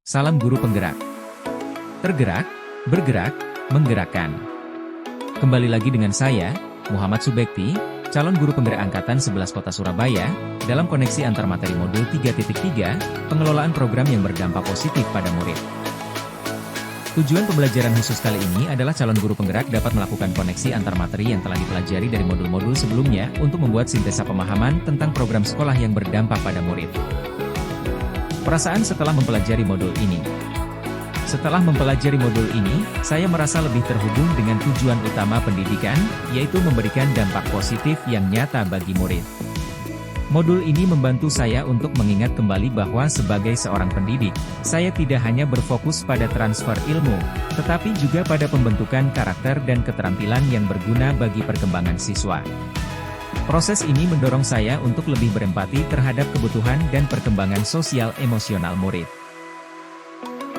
Salam guru penggerak. Tergerak, bergerak, menggerakkan. Kembali lagi dengan saya, Muhammad Subekti, calon guru penggerak angkatan 11 Kota Surabaya, dalam koneksi antar materi modul 3.3, pengelolaan program yang berdampak positif pada murid. Tujuan pembelajaran khusus kali ini adalah calon guru penggerak dapat melakukan koneksi antar materi yang telah dipelajari dari modul-modul sebelumnya untuk membuat sintesa pemahaman tentang program sekolah yang berdampak pada murid. Perasaan setelah mempelajari modul ini. Setelah mempelajari modul ini, saya merasa lebih terhubung dengan tujuan utama pendidikan, yaitu memberikan dampak positif yang nyata bagi murid. Modul ini membantu saya untuk mengingat kembali bahwa sebagai seorang pendidik, saya tidak hanya berfokus pada transfer ilmu, tetapi juga pada pembentukan karakter dan keterampilan yang berguna bagi perkembangan siswa. Proses ini mendorong saya untuk lebih berempati terhadap kebutuhan dan perkembangan sosial emosional murid.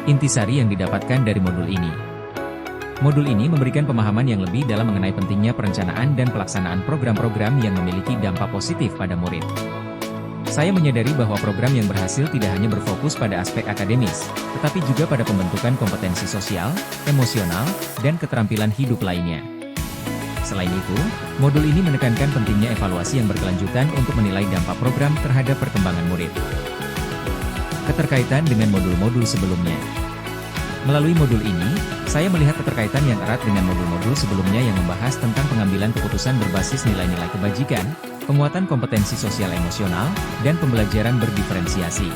Intisari yang didapatkan dari modul ini. Modul ini memberikan pemahaman yang lebih dalam mengenai pentingnya perencanaan dan pelaksanaan program-program yang memiliki dampak positif pada murid. Saya menyadari bahwa program yang berhasil tidak hanya berfokus pada aspek akademis, tetapi juga pada pembentukan kompetensi sosial, emosional, dan keterampilan hidup lainnya. Selain itu, modul ini menekankan pentingnya evaluasi yang berkelanjutan untuk menilai dampak program terhadap perkembangan murid. Keterkaitan dengan modul-modul sebelumnya. Melalui modul ini, saya melihat keterkaitan yang erat dengan modul-modul sebelumnya yang membahas tentang pengambilan keputusan berbasis nilai-nilai kebajikan, penguatan kompetensi sosial emosional, dan pembelajaran berdiferensiasi.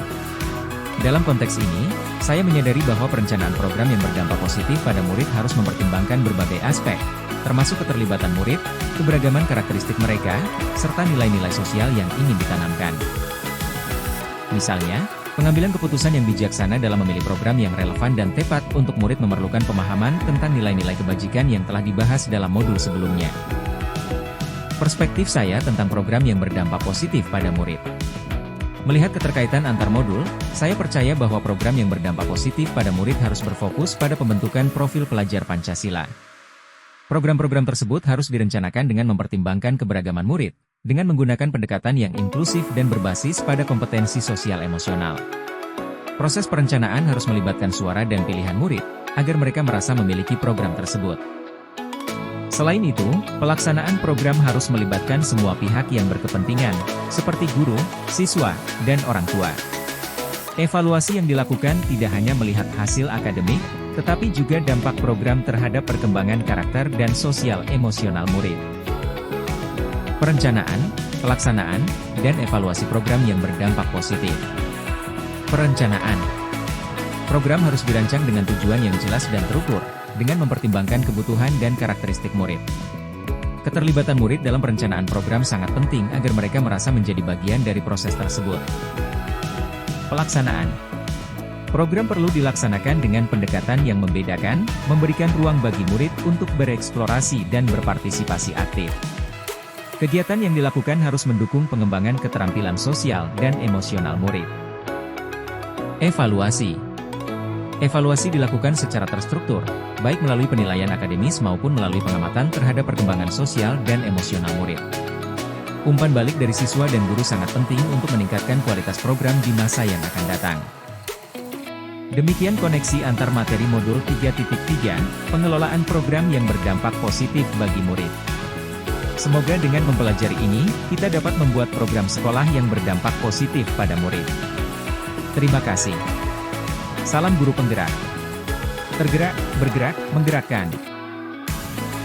Dalam konteks ini, saya menyadari bahwa perencanaan program yang berdampak positif pada murid harus mempertimbangkan berbagai aspek, termasuk keterlibatan murid, keberagaman karakteristik mereka, serta nilai-nilai sosial yang ingin ditanamkan. Misalnya, pengambilan keputusan yang bijaksana dalam memilih program yang relevan dan tepat untuk murid memerlukan pemahaman tentang nilai-nilai kebajikan yang telah dibahas dalam modul sebelumnya. Perspektif saya tentang program yang berdampak positif pada murid. Melihat keterkaitan antar modul, saya percaya bahwa program yang berdampak positif pada murid harus berfokus pada pembentukan profil pelajar Pancasila. Program-program tersebut harus direncanakan dengan mempertimbangkan keberagaman murid, dengan menggunakan pendekatan yang inklusif dan berbasis pada kompetensi sosial emosional. Proses perencanaan harus melibatkan suara dan pilihan murid, agar mereka merasa memiliki program tersebut. Selain itu, pelaksanaan program harus melibatkan semua pihak yang berkepentingan, seperti guru, siswa, dan orang tua. Evaluasi yang dilakukan tidak hanya melihat hasil akademik, tetapi juga dampak program terhadap perkembangan karakter dan sosial emosional murid. Perencanaan, pelaksanaan, dan evaluasi program yang berdampak positif. Perencanaan. Program harus dirancang dengan tujuan yang jelas dan terukur, dengan mempertimbangkan kebutuhan dan karakteristik murid. Keterlibatan murid dalam perencanaan program sangat penting agar mereka merasa menjadi bagian dari proses tersebut. Pelaksanaan. Program perlu dilaksanakan dengan pendekatan yang membedakan, memberikan ruang bagi murid untuk bereksplorasi dan berpartisipasi aktif. Kegiatan yang dilakukan harus mendukung pengembangan keterampilan sosial dan emosional murid. Evaluasi. Evaluasi dilakukan secara terstruktur, baik melalui penilaian akademis maupun melalui pengamatan terhadap perkembangan sosial dan emosional murid. Umpan balik dari siswa dan guru sangat penting untuk meningkatkan kualitas program di masa yang akan datang. Demikian koneksi antar materi modul 3.3, pengelolaan program yang berdampak positif bagi murid. Semoga dengan mempelajari ini, kita dapat membuat program sekolah yang berdampak positif pada murid. Terima kasih. Salam guru penggerak. Tergerak, bergerak, menggerakkan.